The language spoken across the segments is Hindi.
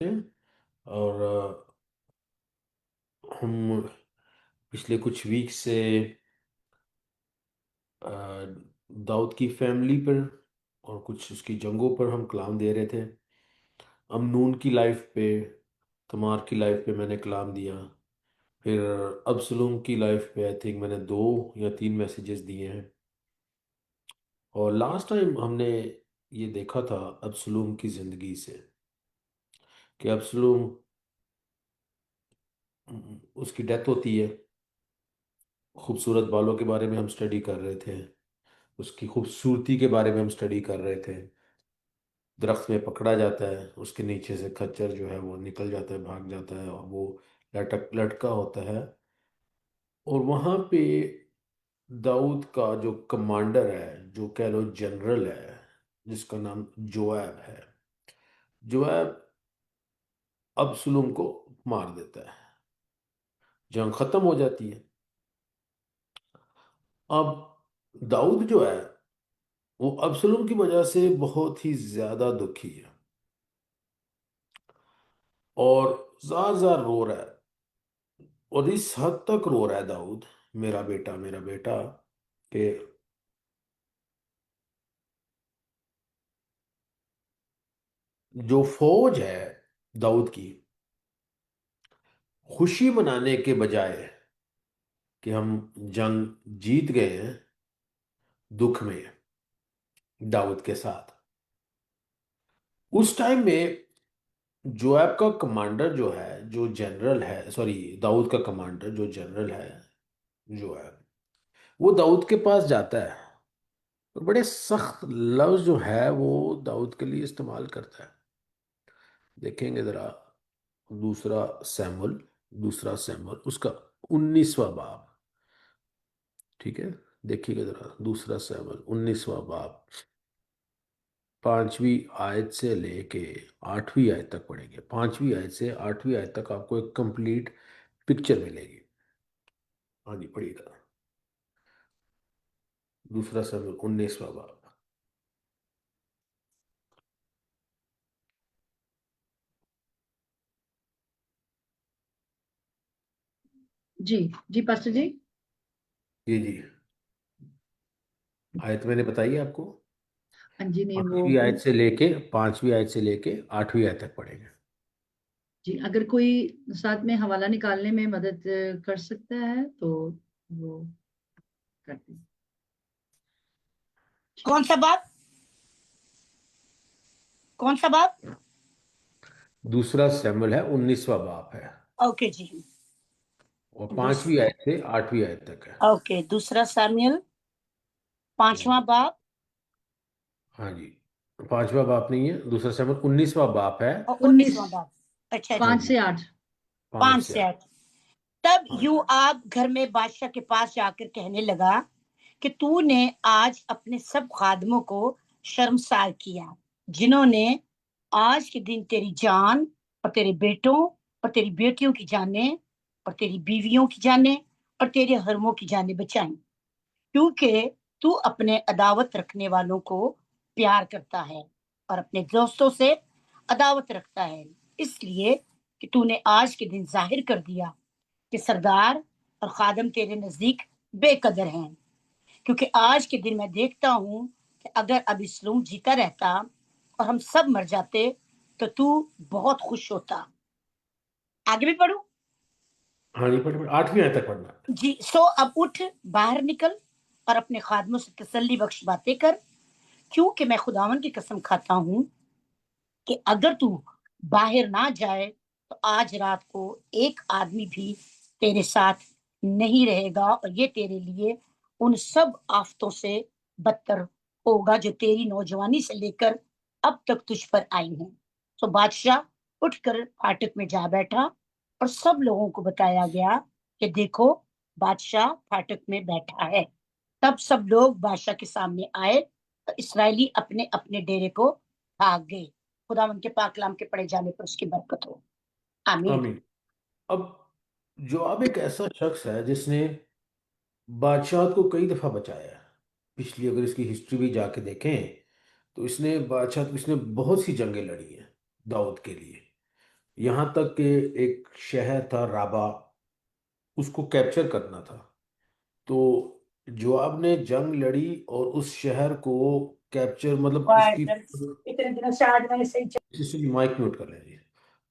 हैं। और हम पिछले कुछ वीक से अ, दाऊद की फैमिली पर और कुछ उसकी जंगों पर हम कलाम दे रहे थे। अमनून की लाइफ पे, तमार की लाइफ पे मैंने कलाम दिया। फिर अबसलोम की लाइफ पे आई थिंक मैंने 2 या 3 मैसेजेस दिए हैं। और लास्ट टाइम हमने ये देखा था अबसलोम की ज़िंदगी से कि अबसलोम, उसकी डेथ होती है। खूबसूरत बालों के बारे में हम स्टडी कर रहे थे, उसकी खूबसूरती के बारे में हम स्टडी कर रहे थे। दरख्त में पकड़ा जाता है, उसके नीचे से खच्चर जो है वो निकल जाता है, भाग जाता है, और वो लटका होता है। और वहाँ पे दाऊद का जो कमांडर है, जो कह लो जनरल है, जिसका नाम जोएब है, जोएब अबसलोम को मार देता है। जंग खत्म हो जाती है। अब दाऊद जो है वो अबसलोम की वजह से बहुत ही ज्यादा दुखी है और जार जार रो रहा है। और इस हद तक रो रहा है दाऊद, मेरा बेटा, मेरा बेटा, कि जो फौज है दाऊद की, खुशी मनाने के बजाय कि हम जंग जीत गए हैं, दुख में दाऊद के साथ। उस टाइम में जोएब का कमांडर जो है, जो जनरल है, सॉरी, दाऊद का कमांडर जो जनरल है जोएब, वो दाऊद के पास जाता है और बड़े सख्त लफ्ज जो है वो दाऊद के लिए इस्तेमाल करता है। देखेंगे जरा, दूसरा सैमुअल, दूसरा सैमुअल उसका 19वां बाब। ठीक है, देखिएगा जरा, दूसरा सैमुअल 19वां बाब, 5वीं आयत से लेके 8वीं आयत तक पढ़ेंगे। 5वीं आयत से 8वीं आयत तक आपको एक कंप्लीट पिक्चर मिलेगी। हाँ जी, पढ़िएगा। दूसरा सैमुअल 19वां बाब। जी। जी पास्टर जी। जी जी, आयत मैंने बताई है आपको। हाँ जी, नहीं वो 5वीं आयत से लेके 8वीं आयत तक पढ़ेंगे। जी, अगर कोई साथ में हवाला निकालने में मदद कर सकता है तो वो करते हैं। कौन सा बाप? कौन सा बाप? दूसरा सैमुअल है, 19वां बाब है। ओके जी। और दूस 5वीं आयत से 8वीं आयत तक है। ओके, दूसरा सामुएल हम्म, 5वां बाप हाँ जी, 5वां बाप नहीं है, दूसरा सैमुअल 19वां बाप है। और 19, 19वां बाप। अच्छा हाँ जी। 5 से 8। पाँच 5 से से आठ 8। तब हाँ जी। यूआब घर में बादशाह के पास जाकर कहने लगा कि तूने आज अपने सब खादमों को शर्मसार किया, जिन्होंने आज के दिन तेरी जान और तेरे बेटों और तेरी बेटियों की जानें और तेरी बीवियों की जानें और तेरे हरमों की जानें बचाई, क्योंकि तू अपने अदावत रखने वालों को प्यार करता है और अपने दोस्तों से अदावत रखता है, इसलिए कि तूने आज के दिन जाहिर कर दिया कि सरदार और खादम तेरे नजदीक बेकदर हैं। क्योंकि आज के दिन मैं देखता हूं कि अगर अबिस्लूम जीता रहता और हम सब मर जाते तो तू बहुत खुश होता। आगे भी पढ़ू? हाँ जी, 8वीं आयत तक पढ़ना है। जी। सो अब उठ, बाहर निकल और अपने खादमों से तसल्ली बख्श बातें कर, क्योंकि मैं खुदावन की कसम खाता हूं कि अगर तू बाहर ना जाए तो आज रात को एक आदमी भी तेरे साथ नहीं रहेगा, और ये तेरे लिए उन सब आफतों से बदतर होगा जो तेरी नौजवानी से लेकर अब तक तुझ पर आई हैं। तो बादशाह उठकर फाटक में जा बैठा और सब लोगों को बताया गया कि देखो, बादशाह फाटक में बैठा है। तब सब लोग बादशाह के सामने आए तो इसराइली अपने अपने डेरे को भाग गए। खुदा उनके पाक कलाम के पढ़े जाने पर उसकी बरकत हो। आमीन। आमीन। अब जोआब एक ऐसा शख्स है जिसने बादशाह को कई दफा बचाया है। पिछली अगर इसकी हिस्ट्री भी जाके देखें तो इसने बहुत सी जंगें लड़ी हैं दाऊद के लिए। यहां तक कि एक शहर था राबा, उसको कैप्चर करना था। तो जोआब ने जंग लड़ी और उस शहर को कैप्चर, मतलब उसकी, इतने दिनों से आज मैंने सही माइक म्यूट कर लेंगे।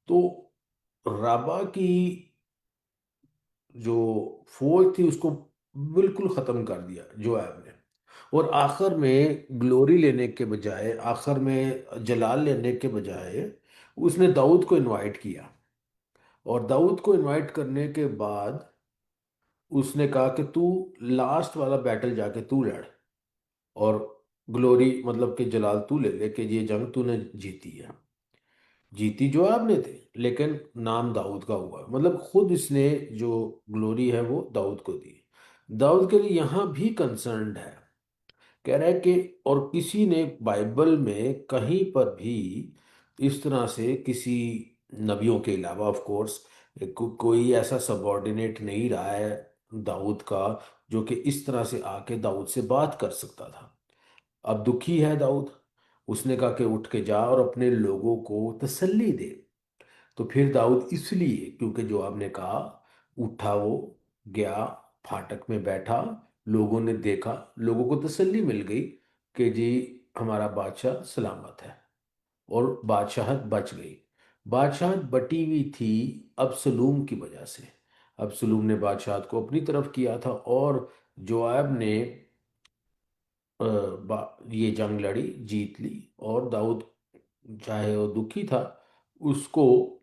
तो राबा की जो फौज थी उसको बिल्कुल खत्म कर दिया जोआब ने। और आखिर में ग्लोरी लेने के बजाय, आखिर में जलाल लेने के बजाय, उसने दाऊद को इनवाइट किया। और दाऊद को इनवाइट करने के बाद उसने कहा कि तू लास्ट वाला बैटल जाके तू लड़, और ग्लोरी मतलब कि जलाल तू ले ले कि ये जंग तूने जीती है। जीती जो आपने थे, लेकिन नाम दाऊद का हुआ, मतलब खुद इसने जो ग्लोरी है वो दाऊद को दी। दाऊद के लिए यहाँ भी कंसर्न है, कह रहा है कि, और किसी ने बाइबल में कहीं पर भी इस तरह से किसी नबियों के अलावा ऑफ कोर्स कोई ऐसा सबॉर्डिनेट नहीं रहा है दाऊद का, जो कि इस तरह से आके दाऊद से बात कर सकता था। अब दुखी है दाऊद, उसने कहा कि उठ के जा और अपने लोगों को तसल्ली दे। तो फिर दाऊद इसलिए, क्योंकि जो आपने कहा, उठा, वो गया, फाटक में बैठा, लोगों ने देखा, लोगों को तसल्ली मिल गई कि जी हमारा बादशाह सलामत है, और बादशाहत बच गई। बादशाहत बटी हुई थी अबसलूम की वजह से। अबसलूम ने बादशाहत को अपनी तरफ किया था, और जोआब ने ये जंग लड़ी, जीत ली, और दाऊद चाहे वो दुखी था, उसको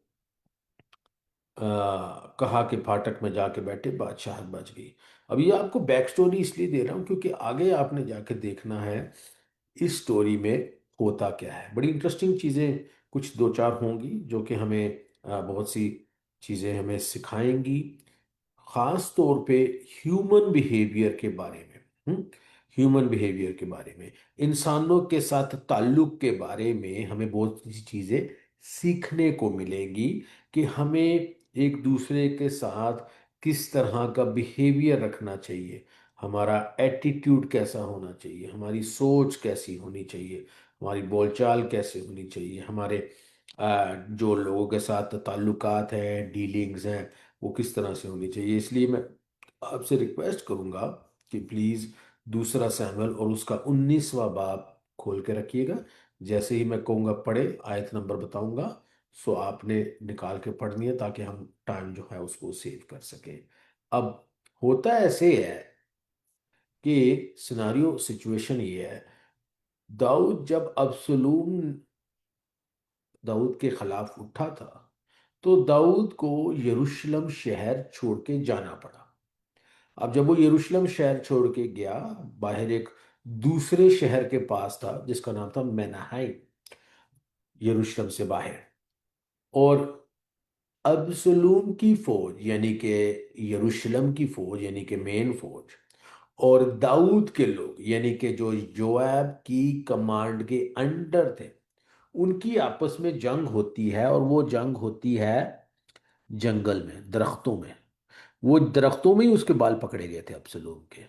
कहा कि फाटक में जाके बैठे, बादशाह बच गई। अब ये आपको बैक स्टोरी इसलिए दे रहा हूँ क्योंकि आगे आपने जाके देखना है इस स्टोरी में होता क्या है। बड़ी इंटरेस्टिंग चीज़ें कुछ दो चार होंगी जो कि हमें बहुत सी चीज़ें हमें सिखाएंगी, खास तौर पे ह्यूमन बिहेवियर के बारे में। ह्यूमन बिहेवियर के बारे में, इंसानों के साथ ताल्लुक के बारे में हमें बहुत सी चीज़ें सीखने को मिलेंगी कि हमें एक दूसरे के साथ किस तरह का बिहेवियर रखना चाहिए, हमारा एटीट्यूड कैसा होना चाहिए, हमारी सोच कैसी होनी चाहिए, हमारी बोलचाल कैसे होनी चाहिए, हमारे जो लोगों के साथ ताल्लुकात हैं, डीलिंग्स हैं, वो किस तरह से होनी चाहिए। इसलिए मैं आपसे रिक्वेस्ट करूंगा कि प्लीज़ दूसरा सैमुअल और उसका 19वां बाब खोल के रखिएगा। जैसे ही मैं कहूँगा पढ़े, आयत नंबर बताऊंगा, सो आपने निकाल के पढ़नी है ताकि हम टाइम जो है उसको सेव कर सकें। अब होता ऐसे है कि सिनारियो सिचुएशन ये है, दाऊद जब अबसलूम दाऊद के खिलाफ उठा था, तो दाऊद को यरूशलेम शहर छोड़ के जाना पड़ा। अब जब वो यरूशलेम शहर छोड़ के गया, बाहर एक दूसरे शहर के पास था जिसका नाम था मेनाहाइम, यरूशलेम से बाहर। और अबसलूम की फौज यानी कि यरूशलेम की फौज यानी कि मेन फौज, और दाऊद के लोग यानी कि जो जोआब की कमांड के अंडर थे, उनकी आपस में जंग होती है। और वो जंग होती है जंगल में, दरख्तों में। वो दरख्तों में ही उसके बाल पकड़े गए थे अब्सलोम के।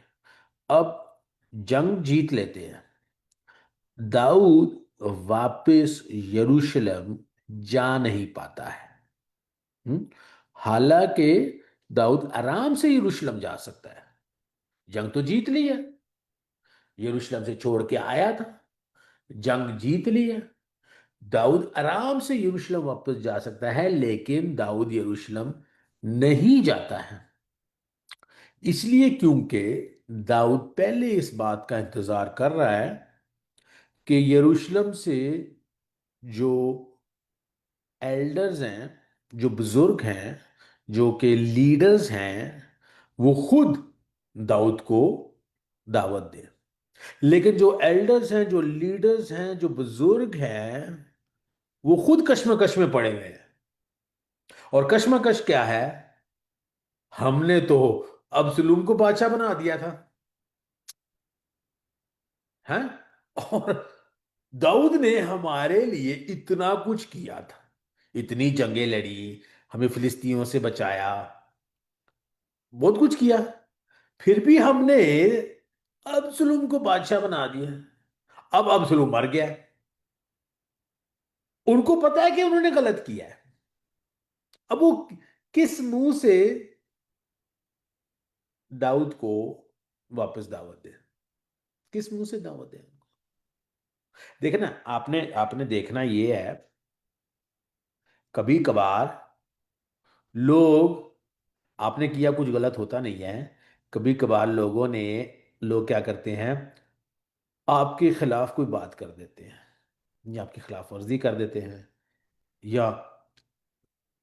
अब जंग जीत लेते हैं, दाऊद वापस यरूशलेम जा नहीं पाता है। हम्म? हालांकि दाऊद आराम से यरूशलेम जा सकता है, जंग तो जीत ली है, यरूशलेम से छोड़ के आया था, जंग जीत ली है, दाऊद आराम से यरूशलेम वापस जा सकता है, लेकिन दाऊद यरूशलेम नहीं जाता है। इसलिए क्योंकि दाऊद पहले इस बात का इंतजार कर रहा है कि यरूशलेम से जो एल्डर्स हैं, जो बुजुर्ग हैं, जो कि लीडर्स हैं, वो खुद दाऊद को दावत दें। लेकिन जो एल्डर्स हैं, जो लीडर्स हैं, जो बुजुर्ग हैं, वो खुद कश्मकश में पड़े हुए हैं। और कश्मकश क्या है? हमने तो अबसलूम को बादशाह बना दिया था, हैं? और दाऊद ने हमारे लिए इतना कुछ किया था, इतनी जंगें लड़ी, हमें फिलिस्तीनियों से बचाया, बहुत कुछ किया, फिर भी हमने अबसलूम को बादशाह बना दिया। अब अबसलूम मर गया, उनको पता है कि उन्होंने गलत किया है, अब वो किस मुंह से दाऊद को वापस दावत दे, किस मुंह से दावत दे? देखना, आपने आपने देखना ये है, कभी कभार लोग, आपने किया कुछ गलत होता नहीं है, कभी कभार लोग क्या करते हैं, आपके खिलाफ कोई बात कर देते हैं, या आपकी खिलाफ वर्जी कर देते हैं, या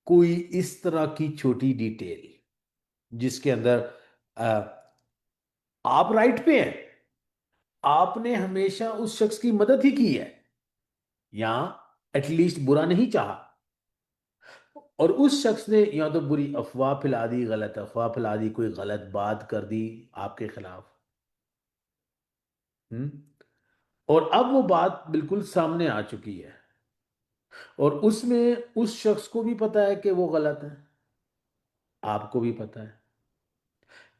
कोई इस तरह की छोटी डिटेल जिसके अंदर अ, आप राइट पे हैं, आपने हमेशा उस शख्स की मदद ही की है, या एटलीस्ट बुरा नहीं चाहा, और उस शख्स ने या तो बुरी अफवाह फैला दी, गलत अफवाह फैला दी, कोई गलत बात कर दी आपके खिलाफ। हम्म। और अब वो बात बिल्कुल सामने आ चुकी है, और उसमें उस शख्स को भी पता है कि वो गलत है, आपको भी पता है।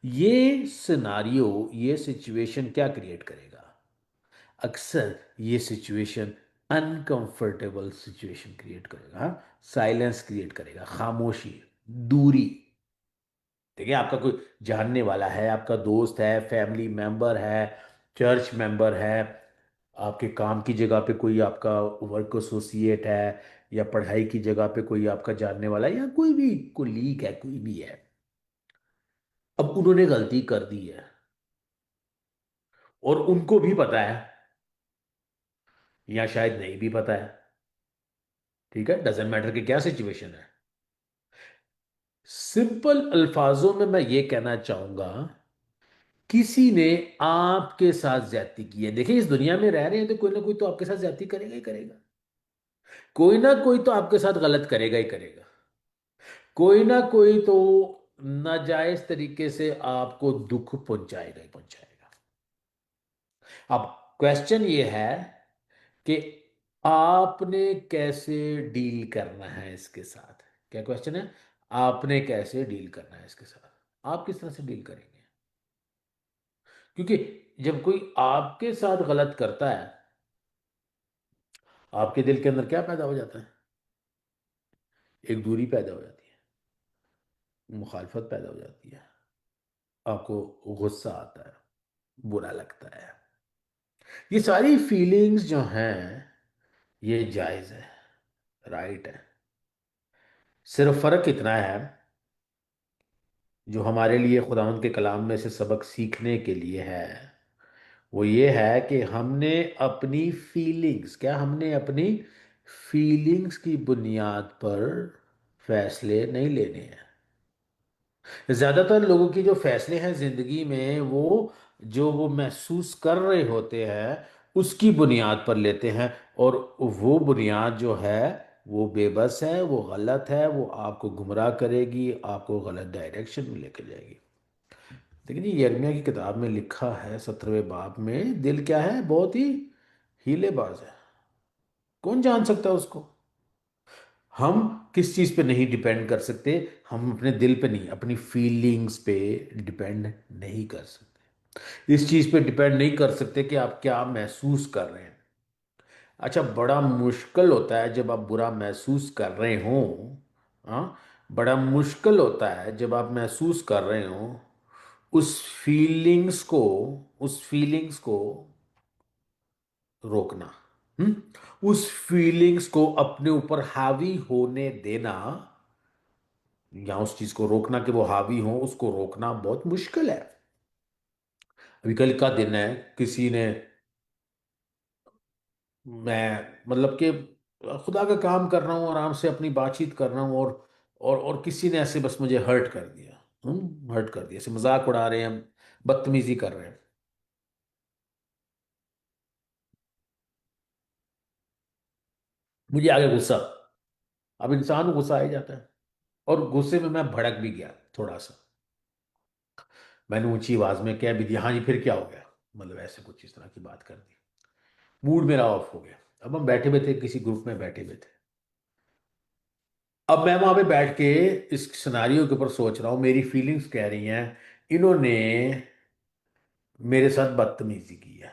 ये सिनारियो, ये सिचुएशन क्या क्रिएट करेगा? अक्सर ये सिचुएशन अनकंफर्टेबल सिचुएशन क्रिएट करेगा, साइलेंस क्रिएट करेगा, खामोशी, दूरी। देखिए, आपका कोई जानने वाला है, आपका दोस्त है, फैमिली मेंबर है, चर्च मेंबर है, आपके काम की जगह पे कोई आपका वर्क एसोसिएट है, या पढ़ाई की जगह पे कोई आपका जानने वाला है, या कोई भी कोलीग है, कोई भी है। अब उन्होंने गलती कर दी है, और उनको भी पता है, या शायद नहीं भी पता है, ठीक है, डजेंट मैटर कि क्या सिचुएशन है। सिंपल अल्फाजों में मैं ये कहना चाहूंगा, किसी ने आपके साथ ज्यादती की है। देखिए, इस दुनिया में रह रहे हैं तो कोई ना कोई तो आपके साथ ज्यादती करेगा ही करेगा, कोई ना कोई तो आपके साथ गलत करेगा ही करेगा, कोई ना कोई तो नाजायज तरीके से आपको दुख पहुंचाएगा ही पहुंचाएगा। अब क्वेश्चन ये है कि आपने कैसे डील करना है इसके साथ। क्या क्वेश्चन है? आपने कैसे डील करना है इसके साथ, आप किस तरह से डील करेंगे? क्योंकि जब कोई आपके साथ गलत करता है, आपके दिल के अंदर क्या पैदा हो जाता है? एक दूरी पैदा हो जाती है, मुखालफत पैदा हो जाती है, आपको गुस्सा आता है, बुरा लगता है। ये सारी फीलिंग्स जो हैं, ये जायज है, राइट है। सिर्फ फर्क इतना है, जो हमारे लिए खुदावंद के कलाम में से सबक सीखने के लिए है, वो ये है कि हमने अपनी फीलिंग्स, क्या हमने अपनी फीलिंग्स की बुनियाद पर फैसले नहीं लेने हैं। ज्यादातर लोगों की जो फैसले हैं जिंदगी में, वो महसूस कर रहे होते हैं, उसकी बुनियाद पर लेते हैं, और वो बुनियाद जो है वो बेबस है, वो गलत है, वो आपको गुमराह करेगी, आपको गलत डायरेक्शन में लेके जाएगी। लेकिन ये यिर्मयाह की किताब में लिखा है 17वें बाब में, दिल क्या है? बहुत ही हीलेबाज है, कौन जान सकता है उसको? हम किस चीज पे नहीं डिपेंड कर सकते? हम अपने दिल पे नहीं, अपनी फीलिंग्स पे डिपेंड नहीं कर सकते, इस चीज पे डिपेंड नहीं कर सकते कि आप क्या महसूस कर रहे हैं। अच्छा, बड़ा मुश्किल होता है जब आप बुरा महसूस कर रहे हो, हाँ, बड़ा मुश्किल होता है जब आप महसूस कर रहे हो उस फीलिंग्स को, उस फीलिंग्स को रोकना, उस फीलिंग्स को अपने ऊपर हावी होने देना, या उस चीज को रोकना कि वो हावी हो, उसको रोकना बहुत मुश्किल है। अभी कल का दिन है, किसी ने, मैं मतलब कि खुदा का काम कर रहा हूँ, आराम से अपनी बातचीत कर रहा हूँ, और किसी ने ऐसे बस मुझे हर्ट कर दिया, हर्ट कर दिया, ऐसे मजाक उड़ा रहे हैं, बदतमीजी कर रहे हैं। मुझे आगे गुस्सा, अब इंसान को गुस्सा आ ही जाता है, और गुस्से में मैं भड़क भी गया थोड़ा सा। मैंने ऊंची आवाज में कह भी दिया, हाँ जी, फिर क्या हो गया, मतलब ऐसे कुछ इस तरह की बात कर दी। मूड मेरा ऑफ हो गया। अब हम बैठे हुए थे, किसी ग्रुप में बैठे हुए थे। अब मैं वहां पे बैठ के इस सिनारियो के ऊपर सोच रहा हूँ, मेरी फीलिंग्स कह रही हैं इन्होंने मेरे साथ बदतमीजी की है,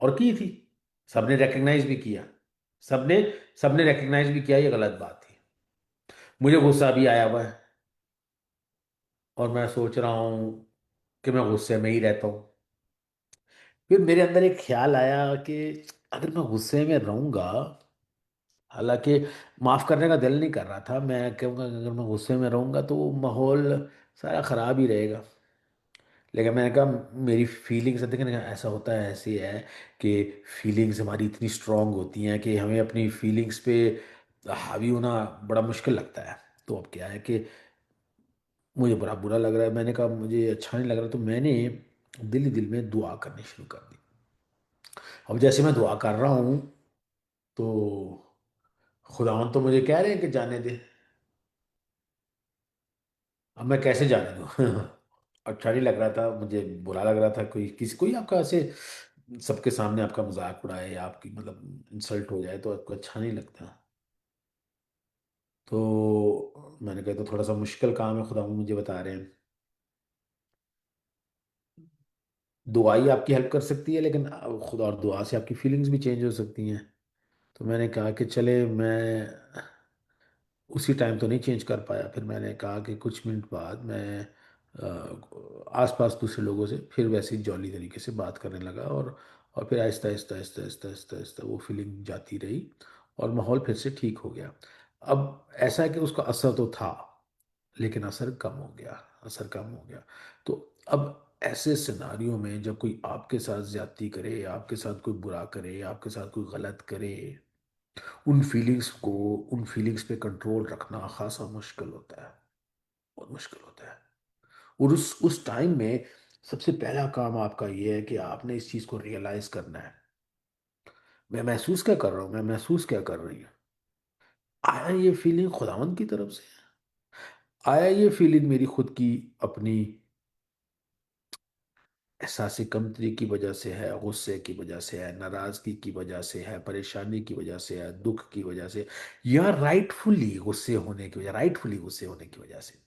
और की थी, सबने रिकग्नाइज भी किया, सबने सबने रिकग्नाइज भी किया ये गलत बात थी। मुझे गुस्सा भी आया हुआ है और मैं सोच रहा हूँ कि मैं गुस्से में ही रहता हूँ। फिर मेरे अंदर एक ख्याल आया कि अगर मैं गुस्से में रहूंगा, हालांकि माफ करने का दिल नहीं कर रहा था, मैं कहूँगा कि अगर मैं गुस्से में रहूंगा तो वो माहौल सारा खराब ही रहेगा। लेकिन मैंने कहा मेरी फीलिंग्स, देखिए ना, ऐसा होता है, ऐसे है कि फीलिंग्स हमारी इतनी स्ट्रांग होती हैं कि हमें अपनी फीलिंग्स पे हावी होना बड़ा मुश्किल लगता है। तो अब क्या है कि मुझे बड़ा बुरा लग रहा है, मैंने कहा मुझे अच्छा नहीं लग रहा, तो मैंने दिल ही दिल में दुआ करनी शुरू कर दी। अब जैसे मैं दुआ कर रहा हूँ तो खुदावन तो मुझे कह रहे हैं कि जाने दे। अब मैं कैसे जाने दूँ? अच्छा नहीं लग रहा था, मुझे बुरा लग रहा था, कोई आपका ऐसे सबके सामने आपका मजाक उड़ाए या आपकी मतलब इंसल्ट हो जाए तो आपको अच्छा नहीं लगता। तो मैंने कहा तो थोड़ा सा मुश्किल काम है, खुदा मुझे बता रहे हैं। दुआ ही आपकी हेल्प कर सकती है, लेकिन खुदा और दुआ से आपकी फीलिंग्स भी चेंज हो सकती हैं। तो मैंने कहा कि चले, मैं उसी टाइम तो नहीं चेंज कर पाया। फिर मैंने कहा कि कुछ मिनट बाद मैं आसपास दूसरे लोगों से फिर वैसे ही जॉली तरीके से बात करने लगा, और फिर आहिस्ता आहिस्ता आहिस्ता आहिस्ता आहिस्ता आहिस्ता वो फीलिंग जाती रही और माहौल फिर से ठीक हो गया। अब ऐसा है कि उसका असर तो था, लेकिन असर कम हो गया, असर कम हो गया। तो अब ऐसे सिनारियों में जब कोई आपके साथ ज्यादती करे, आपके साथ कोई बुरा करे, आपके साथ कोई गलत करे, उन फीलिंग्स को, उन फीलिंग्स पे कंट्रोल रखना खासा मुश्किल होता है, बहुत मुश्किल होता है। और उस टाइम में सबसे पहला काम आपका ये है कि आपने इस चीज को रियलाइज करना है, मैं महसूस क्या कर रहा हूँ, मैं महसूस क्या कर रही हूँ। आया ये फीलिंग खुदावंद की तरफ से है? आया ये फीलिंग मेरी खुद की अपनी एहसास कमतरी की वजह से है, गुस्से की वजह से है, नाराजगी की वजह से है, परेशानी की वजह से है, दुख की वजह से, या राइटफुली गुस्से होने की वजह, राइटफुली गुस्से होने की वजह से?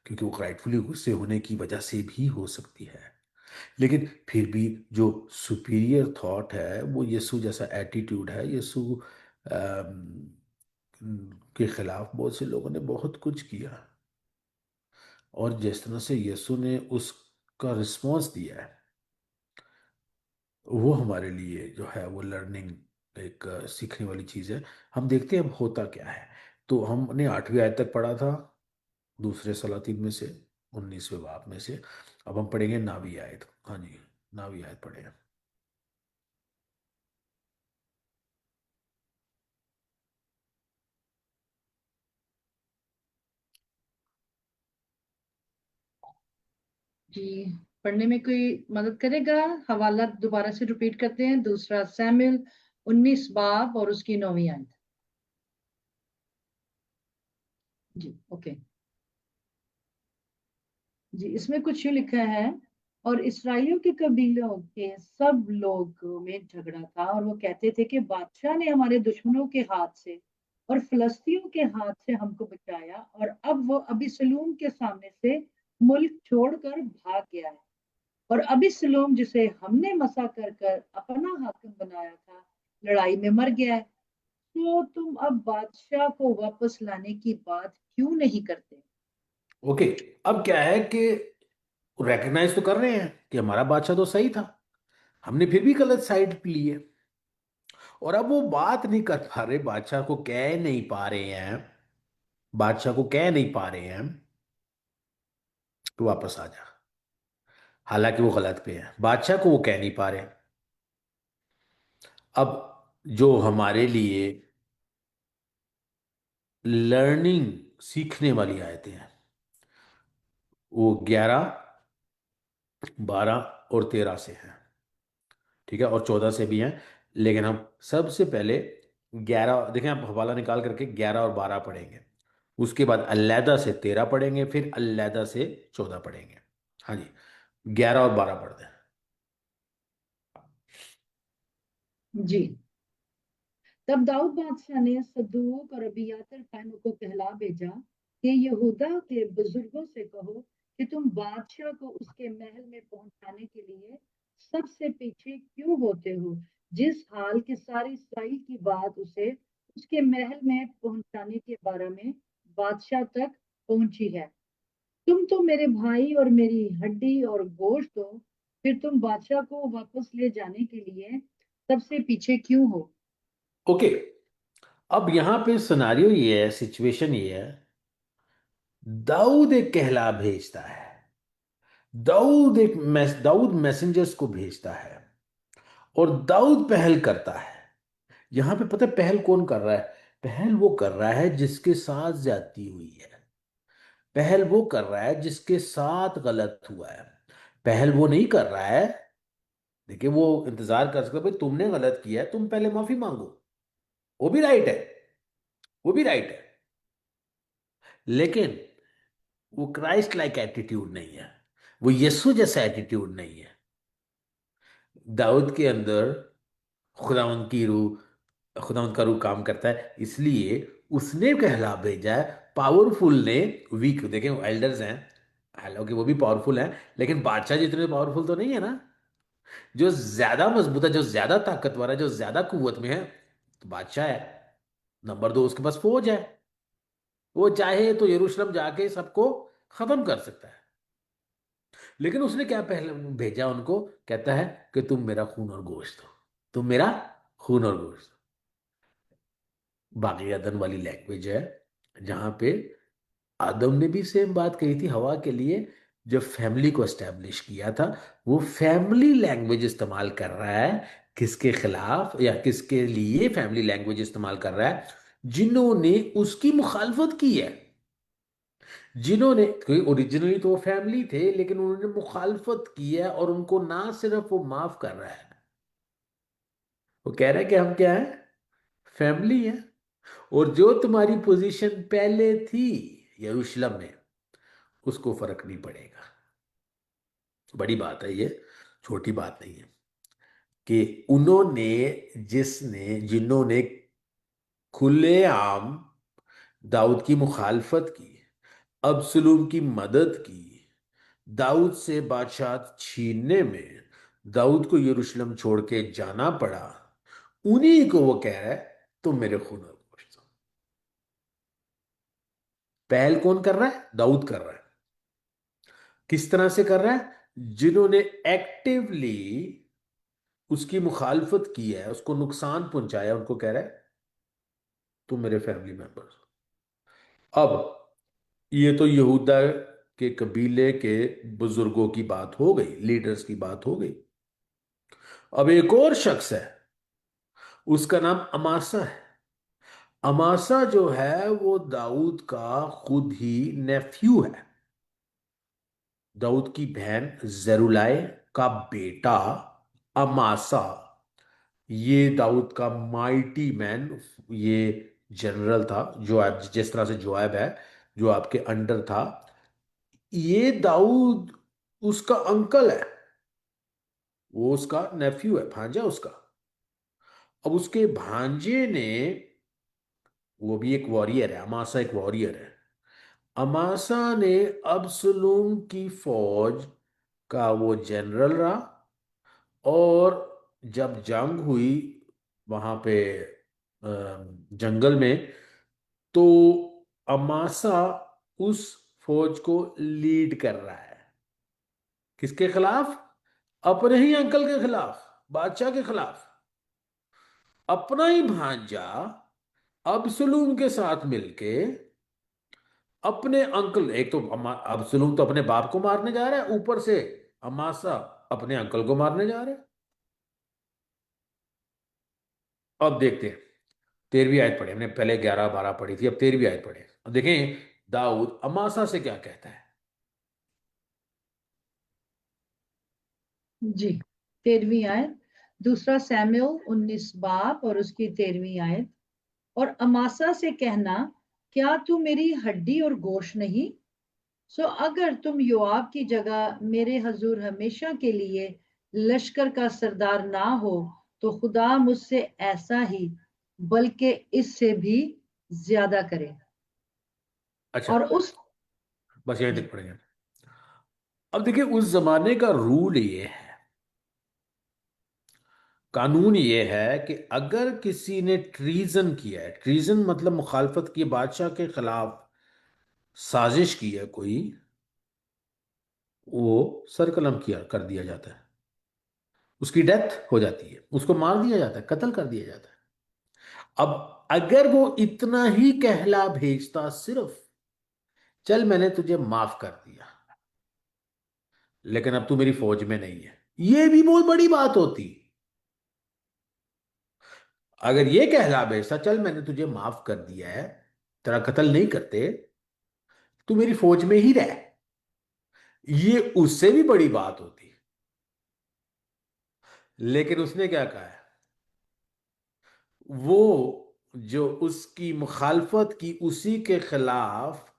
क्योंकि वो राइटफुली गुस्से होने की वजह से भी हो सकती है, लेकिन फिर भी जो सुपीरियर थॉट है, वो यीशु जैसा एटीट्यूड है। यीशु के खिलाफ बहुत से लोगों ने बहुत कुछ किया, और जिस तरह से यीशु ने उसका रिस्पॉन्स दिया है, वो हमारे लिए जो है वो लर्निंग, एक सीखने वाली चीज़ है। हम देखते हैं अब होता क्या है। तो हमने 8वीं आयत तक पढ़ा था, दूसरे सलातीन में से, 19वें बाब में से। अब हम पढ़ेंगे 9वीं आयत। हाँ जी, 9वीं आयत पढ़ें। जी, पढ़ने में कोई मदद करेगा? हवाला दोबारा से रिपीट करते हैं, दूसरा सैमुएल 19 बाब और उसकी 9वीं आयत। जी, ओके। जी, इसमें कुछ यूं लिखा है, और इसराइलियों के कबीलों के सब लोगों में झगड़ा था, और वो कहते थे कि बादशाह ने हमारे दुश्मनों के हाथ से और फिलिस्तियों के हाथ से हमको बचाया, और अब वो अबिसलूम के सामने से मुल्क छोड़कर भाग गया है, और अबिसलूम जिसे हमने मसा कर कर अपना हाकिम बनाया था, लड़ाई में मर गया है। तो तुम अब बादशाह को वापस लाने की बात क्यों नहीं करते? ओके, अब क्या है कि रेकग्नाइज तो कर रहे हैं कि हमारा बादशाह तो सही था, हमने फिर भी गलत साइड ली है, और अब वो बात नहीं कर पा रहे, बादशाह को कह नहीं पा रहे हैं, बादशाह को कह नहीं पा रहे हैं तो वापस आ जा। हालांकि वो गलत पे है, बादशाह को वो कह नहीं पा रहे। अब जो हमारे लिए लर्निंग, सीखने वाली आयतें हैं, वो 11, 12 और 13 से हैं, ठीक है, और 14 से भी हैं। लेकिन हम सबसे पहले 11 देखें, आप हवाला निकाल करके 11 और 12 पढ़ेंगे, उसके बाद अलैदा से 13 पढ़ेंगे, फिर अलैदा से 14 पढ़ेंगे। हाँ जी, 11 और 12 पढ़ दें। जी, तब दाऊद बादशाह ने सदूक और अबियातर खानों को कहला भेजा कि यहूदा के बुजुर्गों से कहो कि तुम बादशाह को उसके महल में पहुंचाने के लिए सबसे पीछे क्यों होते हो, जिस हाल की सारी इसराइल की बात उसे उसके महल में पहुंचाने के बारे में बादशाह तक पहुंची है। तुम तो मेरे भाई और मेरी हड्डी और गोश्त हो, फिर तुम बादशाह को वापस ले जाने के लिए सबसे पीछे क्यों हो? ओके, अब यहां पे सिनारियो ये है, सिचुएशन ये है, दाऊद एक कहला भेजता है। दाऊद मैसेंजर्स को भेजता है और दाऊद पहल करता है। यहां पे पता है पहल कौन कर रहा है? पहल वो कर रहा है जिसके साथ ज्यादती हुई है। पहल वो कर रहा है जिसके साथ गलत हुआ है। पहल वो नहीं कर रहा है। देखिए, वो इंतजार कर सकता है, भाई तुमने गलत किया है, तुम पहले माफी मांगो। वो भी राइट है, वो भी राइट है। लेकिन वो क्राइस्ट लाइक एटीट्यूड नहीं है, वो यीशु जैसा एटीट्यूड नहीं है। दाऊद के अंदर खुदावंद की रूह, खुदावंद का रूह काम करता है, इसलिए उसने कहला भेजा है। पावरफुल ने वीक, देखें एल्डर्स हैं, हालांकि वो भी पावरफुल हैं, लेकिन बादशाह जितने पावरफुल तो नहीं है ना। जो ज्यादा मजबूत है, जो ज्यादा ताकतवर है, जो ज्यादा कुवत में है, तो बादशाह है। नंबर दो, उसके पास फौज है। वो चाहे तो यरूशलेम जाके सबको खत्म कर सकता है। लेकिन उसने क्या पहले भेजा उनको, कहता है कि तुम मेरा खून और गोश्त हो, तुम मेरा खून और गोश्त हो। बाकी अदन वाली लैंग्वेज है, जहां पे आदम ने भी सेम बात कही थी हवा के लिए, जब फैमिली को एस्टेब्लिश किया था। वो फैमिली लैंग्वेज इस्तेमाल कर रहा है, किसके खिलाफ या किसके लिए फैमिली लैंग्वेज इस्तेमाल कर रहा है? जिन्होंने उसकी मुखालफत की है, जिन्होंने, क्योंकि ओरिजिनली तो वो फैमिली थे, लेकिन उन्होंने मुखालफत की है, और उनको ना सिर्फ वो माफ कर रहा है, वो कह रहा है कि हम क्या है, फैमिली है। और जो तुम्हारी पोजीशन पहले थी यरूशलेम में, उसको फर्क नहीं पड़ेगा। बड़ी बात है ये, छोटी बात नहीं है, कि उन्होंने, जिन्होंने खुलेआम दाऊद की मुखालफत की, अबसलोम की मदद की, दाऊद से बादशाह छीनने में दाऊद को यरूशलेम छोड़ के जाना पड़ा, उन्हीं को वो कह रहा है तुम मेरे खून और गोश्त हो। पहल कौन कर रहा है? दाऊद कर रहा है। किस तरह से कर रहा है? जिन्होंने एक्टिवली उसकी मुखालफत की है, उसको नुकसान पहुंचाया, उनको कह रहा है तुम मेरे फैमिली मेंबर्स हो। अब ये तो यहूदा के कबीले के बुजुर्गों की बात हो गई, लीडर्स की बात हो गई। अब एक और शख्स है, उसका नाम अमासा है। अमासा जो है वो दाऊद का खुद ही नेफ्यू है। दाऊद की बहन जेरुलाई का बेटा अमासा, ये दाऊद का माइटी मैन, ये जनरल था, जो जिस तरह से जोआब है, जो आपके अंडर था, ये दाऊद उसका अंकल है, वो उसका नेफ्यू है, भांजा उसका। अब उसके भांजे ने, वो भी एक वॉरियर है, अमासा एक वॉरियर है। अमासा ने अबसलोम की फौज का वो जनरल रहा, और जब जंग हुई वहां पे जंगल में, तो अमासा उस फौज को लीड कर रहा है। किसके खिलाफ? अपने ही अंकल के खिलाफ, बादशाह के खिलाफ। अपना ही भांजा अबसलोम के साथ मिलके अपने अंकल, एक तो अबसलोम तो अपने बाप को मारने जा रहा है, ऊपर से अमासा अपने अंकल को मारने जा रहा है। अब देखते हैं, 13वीं आयत पढ़े हमने, पहले 11 12 पढ़ी थी, अब 13वीं आयत पढ़े। अब देखें दाऊद अमासा से क्या कहता है। जी, 13वीं आयत, दूसरा सैमुएल 19 बाब और उसकी 13वीं आयत। और अमासा से कहना, क्या तू मेरी हड्डी और गोश्त नहीं? सो अगर तुम योआब की जगह मेरे हजूर हमेशा के लिए लश्कर का सरदार ना हो, तो खुदा मुझसे ऐसा ही, बल्कि इससे भी ज्यादा करे। अच्छा, और उस बस यही तक पढ़ेंगे। अब देखिए, उस जमाने का रूल ये है कानून ये है कि अगर किसी ने ट्रीजन किया है, ट्रीजन मतलब मुखालफत की, बादशाह के खिलाफ साजिश की है कोई, वो सरकलम किया कर दिया जाता है, उसकी डेथ हो जाती है, उसको मार दिया जाता है, कत्ल कर दिया जाता है। अब अगर वो इतना ही कहला भेजता, सिर्फ चल मैंने तुझे माफ कर दिया, लेकिन अब तू मेरी फौज में नहीं है, ये भी बहुत बड़ी बात होती। अगर ये कहला भेजता, चल मैंने तुझे माफ कर दिया है, तेरा कत्ल नहीं करते, तू मेरी फौज में ही रह, ये उससे भी बड़ी बात होती। लेकिन उसने क्या कहा है, वो जो उसकी मुखालफत की, उसी के खिलाफ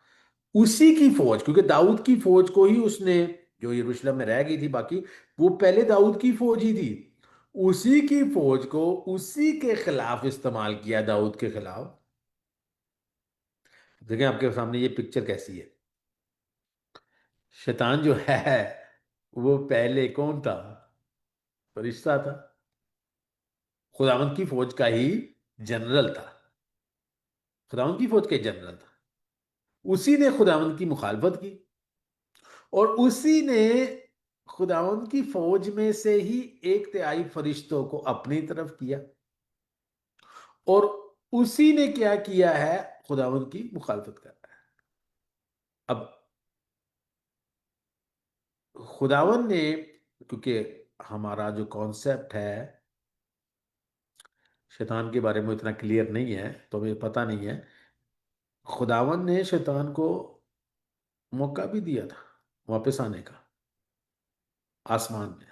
उसी की फौज, क्योंकि दाऊद की फौज को ही उसने, जो यरूशलेम में रह गई थी बाकी, वो पहले दाऊद की फौज ही थी, उसी की फौज को उसी के खिलाफ इस्तेमाल किया, दाऊद के खिलाफ। देखें आपके सामने ये पिक्चर कैसी है। शैतान जो है वो पहले कौन था? फरिश्ता था, खुदावंद की फौज का ही जनरल था, खुदावंद की फौज का जनरल था। उसी ने खुदावंद की मुखालफत की, और उसी ने खुदावंद की फौज में से ही एक तिहाई फरिश्तों को अपनी तरफ किया, और उसी ने क्या किया है, खुदावंद की मुखालफत कर रहा है। अब खुदावंद ने, क्योंकि हमारा जो कॉन्सेप्ट है शैतान के बारे में इतना क्लियर नहीं है, तो हमें पता नहीं है, खुदावंद ने शैतान को मौका भी दिया था वापस आने का आसमान में,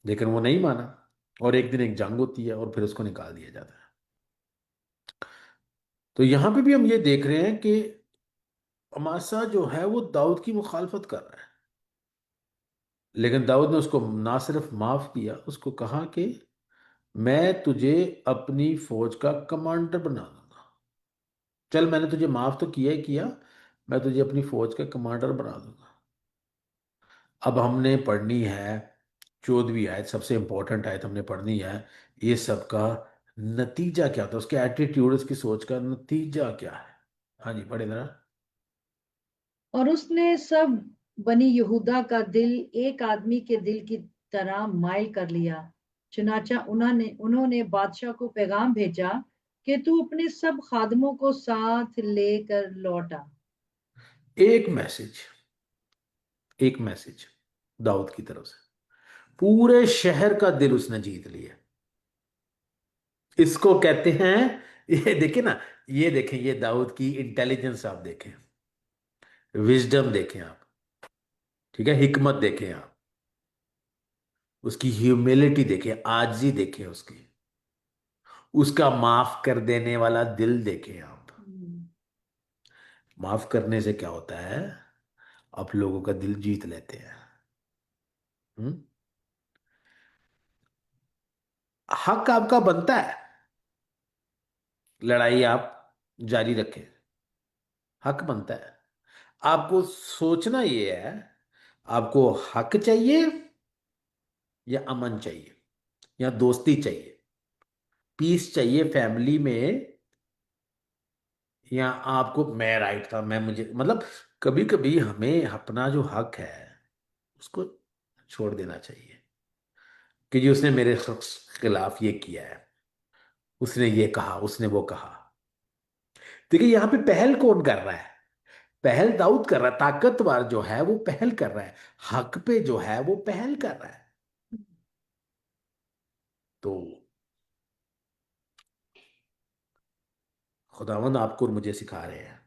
लेकिन वो नहीं माना, और एक दिन एक जंग होती है और फिर उसको निकाल दिया जाता है। तो यहां पे भी हम ये देख रहे हैं कि अमासा जो है वो दाऊद की मुखालफत कर रहा है, लेकिन दाऊद ने उसको ना सिर्फ माफ किया, उसको कहा कि मैं तुझे अपनी फौज का कमांडर बना दूंगा, चल मैंने तुझे माफ तो किया ही किया, मैं तुझे अपनी फौज का कमांडर बना दूंगा। अब हमने पढ़नी है 14वीं आयत, सबसे इंपॉर्टेंट आयत हमने पढ़नी है, ये सब का नतीजा क्या था, उसके एटीट्यूड, उसकी सोच का नतीजा क्या है। हाँ जी, पढ़े जरा। और उसने सब बनी यहूदा का दिल एक आदमी के दिल की तरह माइल कर लिया। चुनाचा उन्होंने उन्होंने बादशाह को पैगाम भेजा कि तू अपने सब खादमों को साथ लेकर लौट आ। एक मैसेज, एक मैसेज दाऊद की तरफ से, पूरे शहर का दिल उसने जीत लिया। इसको कहते हैं, ये देखें ना, ये देखें, ये दाऊद की इंटेलिजेंस आप देखें, विजडम देखें आप, ठीक है, हिकमत देखें आप, उसकी ह्यूमिलिटी देखें, आजी देखें उसकी, उसका माफ कर देने वाला दिल देखें आप। माफ करने से क्या होता है, आप लोगों का दिल जीत लेते हैं। हम्म? हक आपका बनता है, लड़ाई आप जारी रखें, हक बनता है। आपको सोचना ये है, आपको हक चाहिए या अमन चाहिए, या दोस्ती चाहिए, पीस चाहिए फैमिली में, या आपको मैं राइट था, मैं मुझे मतलब, कभी कभी हमें अपना जो हक है उसको छोड़ देना चाहिए, कि जी उसने मेरे शख्स खिलाफ ये किया है, उसने ये कहा, उसने वो कहा। देखिए यहां पे पहल कौन कर रहा है, पहल दाऊद कर रहा है, ताकतवर जो है वो पहल कर रहा है, हक पे जो है वो पहल कर रहा है। तो खुदावंद आपको और मुझे सिखा रहे हैं,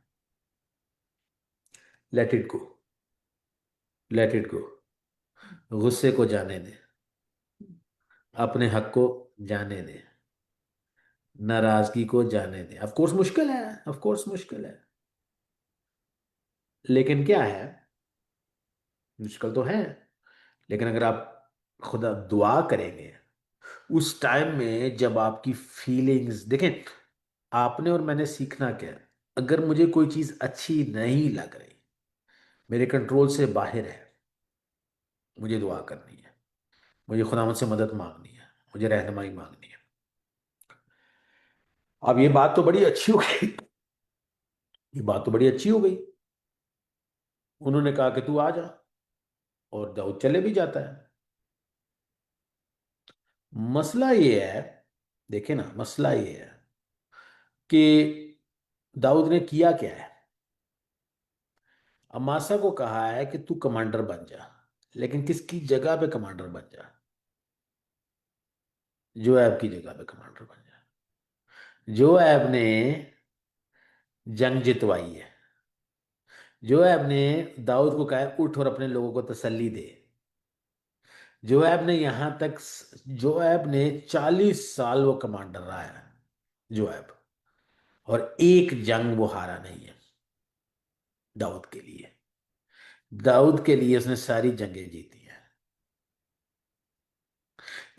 let it go, let it go, गुस्से को जाने दे, अपने हक को जाने दे, नाराजगी को जाने दे। ऑफ कोर्स मुश्किल है, ऑफ कोर्स मुश्किल है, लेकिन क्या है, मुश्किल तो है, लेकिन अगर आप खुदा दुआ करेंगे उस टाइम में, जब आपकी फीलिंग्स देखें, आपने और मैंने सीखना क्या है, अगर मुझे कोई चीज अच्छी नहीं लग रही, मेरे कंट्रोल से बाहर है, मुझे दुआ करनी है, मुझे खुदावंद से मदद मांगनी है, मुझे रहनुमाई मांगनी है। अब ये बात तो बड़ी अच्छी हो गई, ये बात तो बड़ी अच्छी हो गई। उन्होंने कहा कि तू आ जा, और दाऊद चले भी जाता है। मसला ये है, देखे ना, मसला ये है कि दाऊद ने किया क्या है। अमासा को कहा है कि तू कमांडर बन जा, लेकिन किसकी जगह पे कमांडर बन जा? जोएब की जगह पे कमांडर बन जा। जोएब ने जंग जितवाई है। जोएब ने दाऊद को कहा है उठ और अपने लोगों को तसल्ली दे। जोएब ने यहां तक, जोएब ने 40 साल वो कमांडर रहा है जोएब, और एक जंग वो हारा नहीं है दाऊद के लिए। दाऊद के लिए उसने सारी जंगें जीती हैं।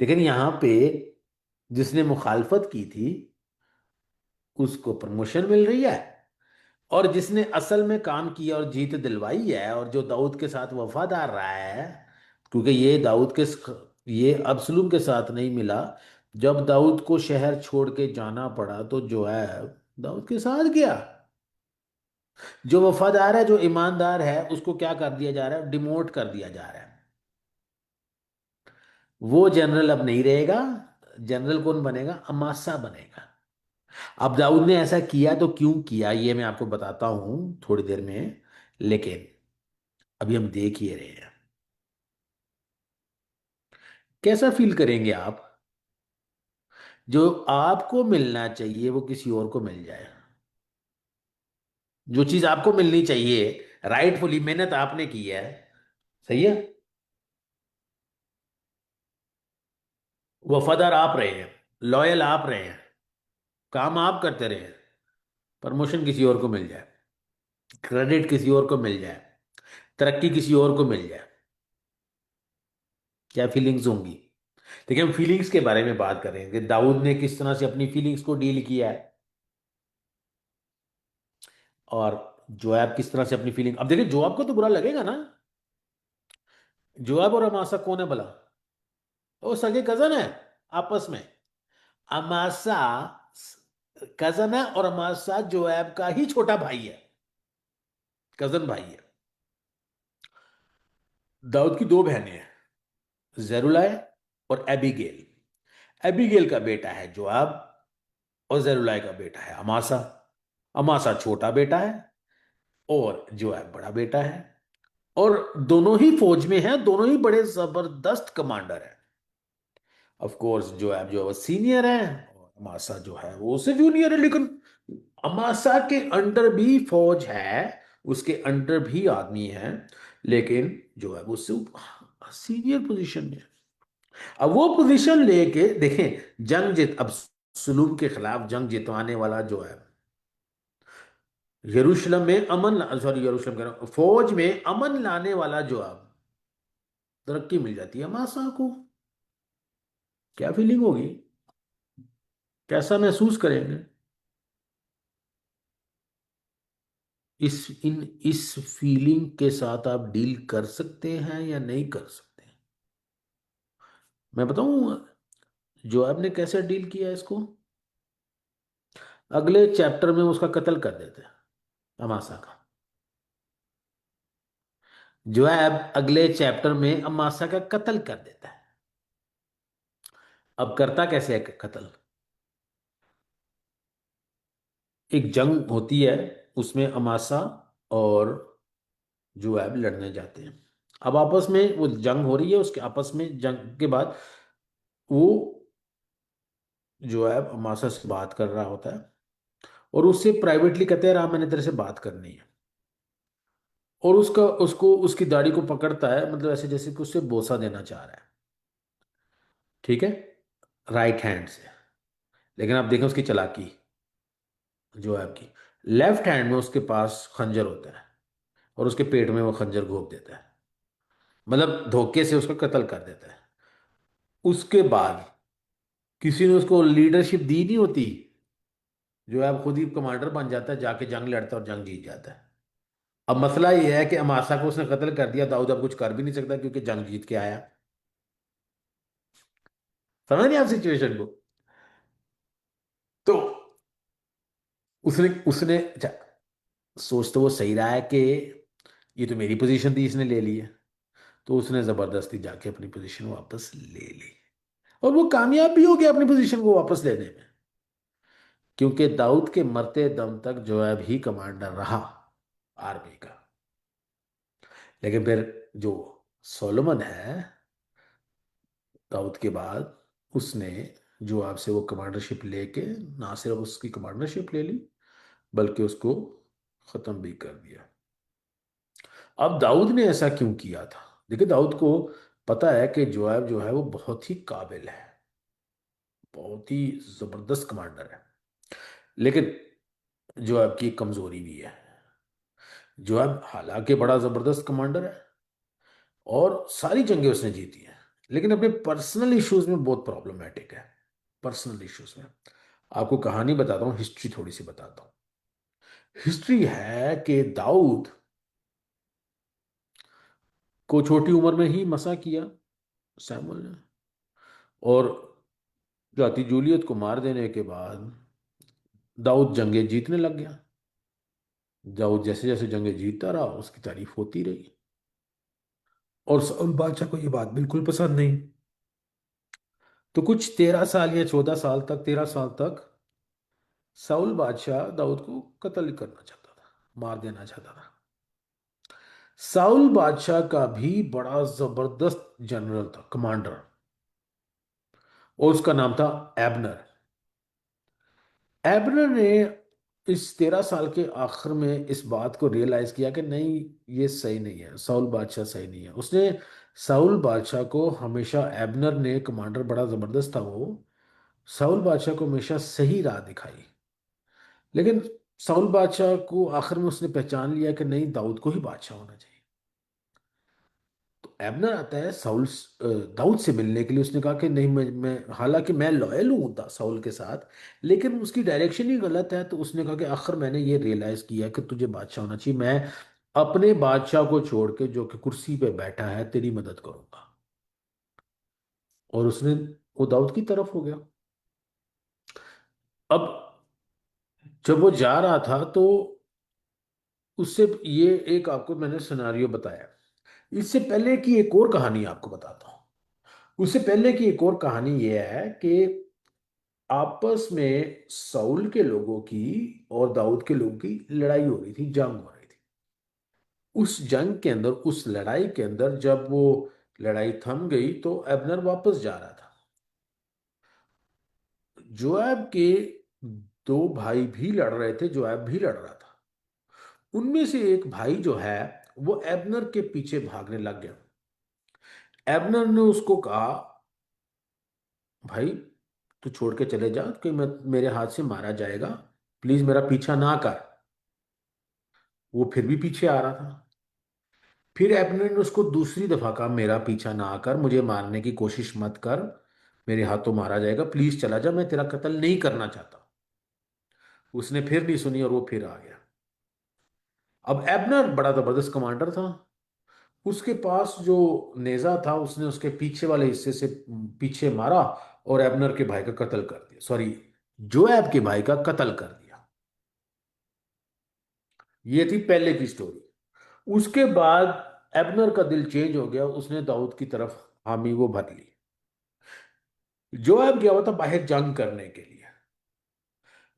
लेकिन यहां पे जिसने मुखालफत की थी उसको प्रमोशन मिल रही है, और जिसने असल में काम किया और जीत दिलवाई है और जो दाऊद के साथ वफादार रहा है, क्योंकि ये ये अबसलूम के साथ नहीं मिला। जब दाऊद को शहर छोड़ के जाना पड़ा तो जो है दाऊद के साथ गया। जो वफादार है, जो ईमानदार है, उसको क्या कर दिया जा रहा है? डिमोट कर दिया जा रहा है। वो जनरल अब नहीं रहेगा। जनरल कौन बनेगा? अमासा बनेगा। अब दाऊद ने ऐसा किया तो क्यों किया, ये मैं आपको बताता हूं थोड़ी देर में। लेकिन अभी हम देख ही रहे हैं, कैसा फील करेंगे आप जो आपको मिलना चाहिए वो किसी और को मिल जाए। जो चीज आपको मिलनी चाहिए, राइटफुली मेहनत आपने की है, सही है, वफादार आप रहे हैं, लॉयल आप रहे हैं, काम आप करते रहे, प्रमोशन किसी और को मिल जाए, क्रेडिट किसी और को मिल जाए, तरक्की किसी और को मिल जाए, क्या फीलिंग्स होंगी? देखिए, हम फीलिंग्स के बारे में बात कर रहे हैं कि दाऊद ने किस तरह से अपनी फीलिंग्स को डील किया है, और जोएब किस तरह से अपनी फीलिंग। अब देखिए, जोएब को तो बुरा लगेगा ना। जोएब और अमासा कौन है भला? वो सगे कजन है आपस में। अमासा कजन है, और अमासा जोएब का ही छोटा भाई है, कजन भाई है। दाऊद की दो बहनें हैं, जेरुलाई और एबीगेल। एबीगेल का बेटा है जोआब, और जेरुलाई का बेटा है अमासा। अमासा छोटा बेटा है और जोआब बड़ा बेटा है, और दोनों ही फौज में हैं, दोनों ही बड़े जबरदस्त कमांडर हैं। ऑफ कोर्स जोएब जो है वो सीनियर है, और अमासा जो है वो उससे जूनियर है, लेकिन अमासा के अंडर भी फौज है, उसके अंडर भी आदमी है, लेकिन जो है वो उससे सीनियर पोजीशन में है। अब वो पोजीशन लेके देखें, जंग जित अब सुलूम के खिलाफ जंग जितवाने वाला जो है, यरूशलेम में अमन, सॉरी यरूशलेम कह रहा हूं, फौज में अमन लाने वाला जो अब तरक्की मिल जाती है मासा को, क्या फीलिंग होगी, कैसा महसूस करेंगे? इस फीलिंग के साथ आप डील कर सकते हैं या नहीं कर सकते? मैं बताऊं जो आपने कैसे डील किया इसको। अगले चैप्टर में उसका कत्ल कर देते हैं, अमासा का। जोएब अगले चैप्टर में अमासा का कत्ल कर देता है। अब करता कैसे है कत्ल? एक जंग होती है, उसमें अमासा और जोएब लड़ने जाते हैं। अब आपस में वो जंग हो रही है, उसके आपस में जंग के बाद वो जोएब अमासा से बात कर रहा होता है, और उससे प्राइवेटली कहते हैं राम, मैंने तेरे से बात करनी है। और उसका उसको उसकी दाढ़ी को पकड़ता है, मतलब ऐसे जैसे कि उससे बोसा देना चाह रहा है, ठीक है, राइट हैंड से। लेकिन आप देखें उसकी चालाकी, जो है आपकी, लेफ्ट हैंड में उसके पास खंजर होता है, और उसके पेट में वो खंजर घोप देता है, मतलब धोखे से उसका कत्ल कर देता है। उसके बाद किसी ने उसको लीडरशिप दी नहीं होती, जो है अब खुद ही कमांडर बन जाता है, जाके जंग लड़ता है और जंग जीत जाता है। अब मसला ये है कि अमासा को उसने कत्ल कर दिया, दाऊद अब कुछ कर भी नहीं सकता क्योंकि जंग जीत के आया। समझ नहीं आप सिचुएशन को? तो उसने उसने अच्छा, सोच तो वो सही रहा है कि ये तो मेरी पोजीशन थी, इसने ले ली है। तो उसने जबरदस्ती जाके अपनी पोजीशन वापस ले ली, और वो कामयाब भी हो गया अपनी पोजीशन को वापस लेने में, क्योंकि दाऊद के मरते दम तक जोएब ही कमांडर रहा आर्मी का। लेकिन फिर जो सोलोमन है, दाऊद के बाद, उसने जोआब से वो कमांडरशिप लेके ना सिर्फ उसकी कमांडरशिप ले ली, बल्कि उसको खत्म भी कर दिया। अब दाऊद ने ऐसा क्यों किया था? देखिए, दाऊद को पता है कि जोएब जो है वो बहुत ही काबिल है, बहुत ही जबरदस्त कमांडर है। लेकिन जोएब की एक कमजोरी भी है। जोएब हालांकि बड़ा जबरदस्त कमांडर है और सारी जंगें उसने जीती हैं, लेकिन अपने पर्सनल इश्यूज में बहुत प्रॉब्लमेटिक है। पर्सनल इश्यूज में आपको कहानी बताता हूँ, हिस्ट्री थोड़ी सी बताता हूँ। हिस्ट्री है कि दाऊद को छोटी उम्र में ही मसा किया सैमुअल ने, और जाति जूलियत को मार देने के बाद दाऊद जंगें जीतने लग गया। दाऊद जैसे जैसे जंगें जीतता रहा, उसकी तारीफ होती रही, और साउल बादशाह को ये बात बिल्कुल पसंद नहीं। तो कुछ 13 साल या 14 साल तक, 13 साल तक साउल बादशाह दाऊद को कत्ल करना चाहता था, मार देना चाहता था। साउल बादशाह का भी बड़ा जबरदस्त जनरल था, कमांडर, और उसका नाम था एबनर। एबनर ने इस 13 साल के आखिर में इस बात को रियलाइज किया कि नहीं, ये सही नहीं है, साउल बादशाह सही नहीं है। उसने साउल बादशाह को हमेशा, एबनर ने कमांडर बड़ा जबरदस्त था वो, साउल बादशाह को हमेशा सही राह दिखाई। लेकिन साउल बादशाह को आखिर में उसने पहचान लिया कि नहीं, दाऊद को ही बादशाह होना चाहिए। तो एबनर आता है दाऊद से मिलने के लिए। उसने कहा कि नहीं, मैं हालांकि मैं लॉयल हूं साउल के साथ, लेकिन उसकी डायरेक्शन ही गलत है। तो उसने कहा कि आखिर मैंने ये रियलाइज किया कि तुझे बादशाह होना चाहिए, मैं अपने बादशाह को छोड़ के जो कि कुर्सी पे बैठा है तेरी मदद करूंगा। और उसने, वो दाऊद की तरफ हो गया। अब जब वो जा रहा था तो उससे ये एक आपको मैंने सिनारियो बताया। इससे पहले की एक और कहानी आपको बताता हूँ। उससे पहले की एक और कहानी ये है कि आपस में साउल के लोगों की और दाऊद के लोगों की लड़ाई हो रही थी, जंग हो रही थी। उस जंग के अंदर, उस लड़ाई के अंदर, जब वो लड़ाई थम गई तो अब्नर वापस जा रहा था। जोएब के दो भाई भी लड़ रहे थे, जोएब भी लड़ रहा था। उनमें से एक भाई जो है वो अब्नर के पीछे भागने लग गया। अब्नर ने उसको कहा, भाई तू छोड़ के चले जा, कि मैं, मेरे हाथ से मारा जाएगा, प्लीज मेरा पीछा ना कर। वो फिर भी पीछे आ रहा था। फिर एबनर ने उसको दूसरी दफा कहा, मेरा पीछा ना कर, मुझे मारने की कोशिश मत कर, मेरे हाथों मारा जाएगा, प्लीज चला जा, मैं तेरा कत्ल नहीं करना चाहता। उसने फिर नहीं सुनी और वो फिर आ गया। अब एबनर बड़ा जबरदस्त कमांडर था। उसके पास जो नेजा था, उसने उसके पीछे वाले हिस्से से पीछे मारा और एबनर के भाई का कत्ल कर दिया, सॉरी, जोएब के भाई का कत्ल कर दिया। ये थी पहले की स्टोरी। उसके बाद एबनर का दिल चेंज हो गया, उसने दाऊद की तरफ हामी वो भर ली। जोएब गया हुआ था बाहर जंग करने के लिए।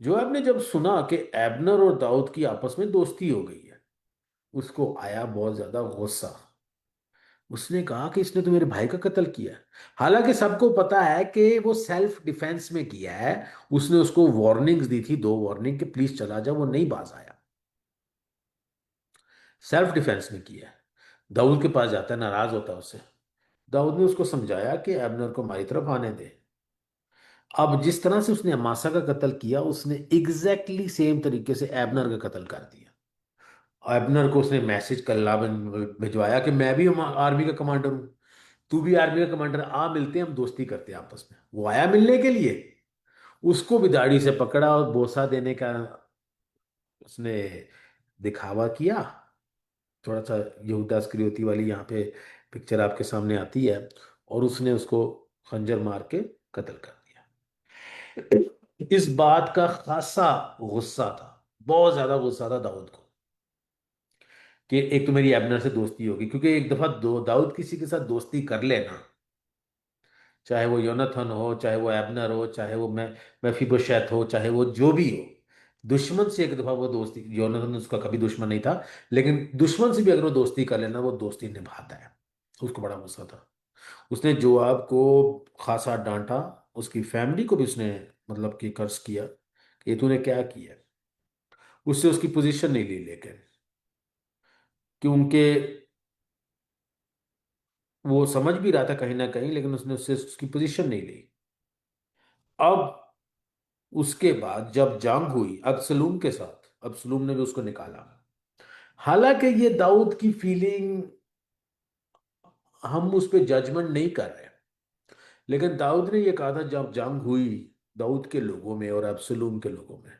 जोएब ने जब सुना कि एबनर और दाऊद की आपस में दोस्ती हो गई है, उसको आया बहुत ज्यादा गुस्सा। उसने कहा कि इसने तो मेरे भाई का कत्ल किया है। हालांकि सबको पता है कि वो सेल्फ डिफेंस में किया है। उसने उसको वार्निंग्स दी थी, 2 वार्निंग, कि प्लीज चला जा, वो नहीं बाज आया। सेल्फ डिफेंस में किया है। दाऊद के पास जाता है, नाराज होता है उससे। दाऊद ने उसको समझाया कि एबनर को हमारी तरफ आने दे। अब जिस तरह से उसने अमासा का कत्ल किया, उसने एग्जैक्टली सेम तरीके से एबनर का कत्ल कर दिया। एबनर को उसने मैसेज कल्ला भिजवाया कि मैं भी आर्मी का कमांडर हूं, तू भी आर्मी का कमांडर, आ मिलते हैं, हम दोस्ती करते हैं आपस में। वो आया मिलने के लिए, उसको भी दाढ़ी से पकड़ा और बोसा देने का उसने दिखावा किया। थोड़ा सा यहूदा इस्करियोती वाली यहाँ पे पिक्चर आपके सामने आती है, और उसने उसको खंजर मार के कत्ल कर दिया। इस बात का खासा गुस्सा था, बहुत ज्यादा गुस्सा था दाऊद को, कि एक तो मेरी एबनर से दोस्ती होगी, क्योंकि एक दफा दाऊद किसी के साथ दोस्ती कर लेना, चाहे वो योनाथन हो, चाहे वो एबनर हो, चाहे वो मैं मेफीबोशेत हो, चाहे वो जो भी हो, दुश्मन से एक दफा वो दोस्ती, योनाथन उसका कभी दुश्मन नहीं था, लेकिन दुश्मन से भी अगर वो दोस्ती कर लेना, वो दोस्ती निभाता है। उसको बड़ा गुस्सा था। उसने जोआब को खासा डांटा, उसकी फैमिली को भी उसने मतलब कि कर्ज किया कि ये तूने क्या किया। उससे उसकी पोजीशन नहीं ली, लेकिन कि उनके, वो समझ भी रहा था कहीं ना कहीं, लेकिन उसने उससे उसकी पोजीशन नहीं ली। अब उसके बाद जब जंग हुई अबसलूम के साथ, अबसलूम ने भी उसको निकाला। हालांकि ये दाऊद की फीलिंग, हम उस पर जजमेंट नहीं कर रहे, लेकिन दाऊद ने ये कहा था जब जंग हुई दाऊद के लोगों में और अबसलूम के लोगों में,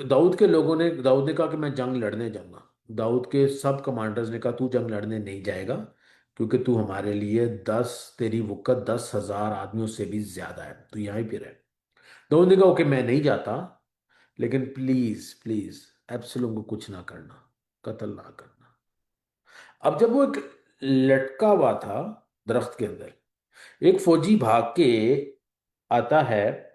दाऊद के लोगों ने, दाऊद ने कहा कि मैं जंग लड़ने जाऊंगा। दाऊद के सब कमांडर्स ने कहा तू जंग लड़ने नहीं जाएगा, क्योंकि तू हमारे लिए 10, तेरी वक़्त 10,000 आदमियों से भी ज्यादा है, तू यहीं पे रहे। दाऊद ने कहा ओके मैं नहीं जाता, लेकिन प्लीज प्लीज एब्सलोम को कुछ ना करना, कत्ल ना करना। अब जब वो एक लटका हुआ था दरख्त के अंदर, एक फौजी भाग के आता है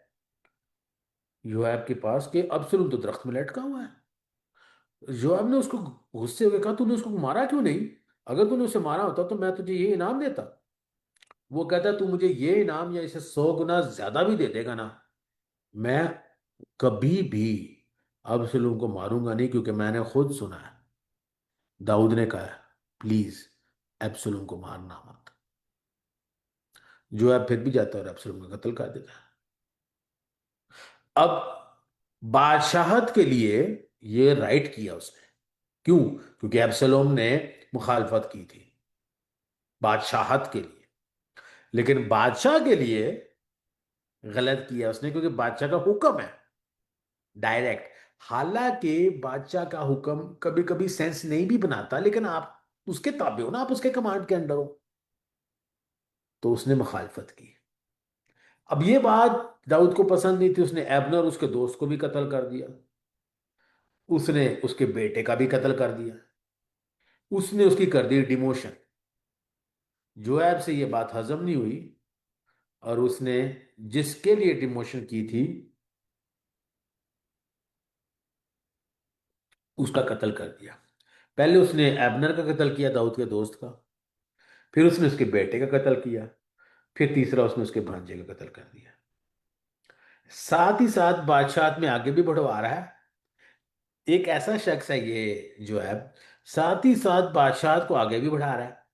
योआब के पास कि अब्सलोम तो दरख्त में लटका हुआ है। योआब ने उसको गुस्से होकर कहा तूने उसको मारा क्यों नहीं? अगर तूने उसे मारा होता तो मैं तुझे ये इनाम देता। वो कहता तू मुझे ये इनाम या इसे 100 गुना ज्यादा भी दे देगा ना, मैं कभी भी अब्सलोम को मारूंगा नहीं, क्योंकि मैंने खुद सुना है दाऊद ने कहा प्लीज एब्सलोम को मारना मत। जोएब फिर भी जाता है और एब्सलोम का कत्ल कर देता है। अब बादशाहत के लिए ये राइट किया उसने, क्यों? क्योंकि एब्सलोम ने मुखालफत की थी बादशाहत के लिए, लेकिन बादशाह के लिए गलत किया उसने, क्योंकि बादशाह का हुक्म है डायरेक्ट। हालांकि बादशाह का हुक्म कभी कभी सेंस नहीं भी बनाता, लेकिन आप उसके ताबे हो ना, आप उसके कमांड के अंडर हो, तो उसने मुखालफत की। अब ये बात दाऊद को पसंद नहीं थी, उसने एबनर उसके दोस्त को भी कत्ल कर दिया, उसने उसके बेटे का भी कत्ल कर दिया, उसने उसकी कर दी डिमोशन। जोएब से ये बात हजम नहीं हुई, और उसने जिसके लिए डिमोशन की थी उसका कत्ल कर दिया। पहले उसने एबनर का कत्ल किया, दाऊद के दोस्त का, फिर उसने उसके बेटे का कत्ल किया, फिर तीसरा उसने उसके भांजे का कत्ल कर दिया। साथ ही साथ बादशाह में आगे भी बढ़वा रहा है। एक ऐसा शख्स है ये जो है, साथ ही साथ बादशाह को आगे भी बढ़ा रहा है,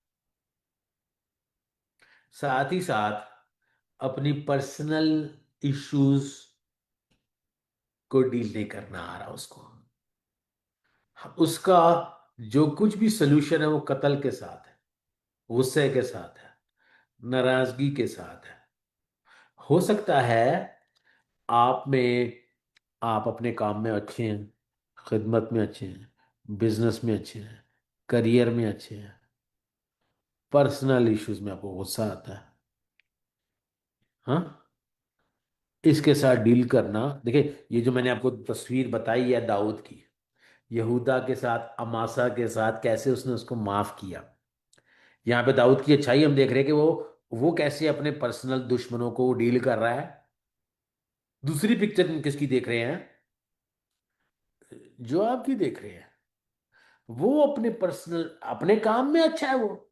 साथ ही साथ अपनी पर्सनल इश्यूज को डील नहीं करना आ रहा उसको। उसका जो कुछ भी सोल्यूशन है वो कत्ल के साथ है, गुस्से के साथ है, नाराजगी के साथ है। हो सकता है आप में, आप अपने काम में अच्छे हैं, खिदमत में अच्छे हैं, बिजनेस में अच्छे हैं, करियर में अच्छे हैं, पर्सनल इश्यूज में आपको गुस्सा आता है। हाँ, इसके साथ डील करना, देखिए ये जो मैंने आपको तस्वीर बताई है दाऊद की, यहूदा के साथ, अमासा के साथ कैसे उसने उसको माफ किया। यहाँ पे दाऊद की अच्छाई हम देख रहे हैं कि वो कैसे अपने पर्सनल दुश्मनों को डील कर रहा है। दूसरी पिक्चर किसकी देख रहे हैं? जो आपकी देख रहे हैं, वो अपने पर्सनल, अपने काम में अच्छा है वो,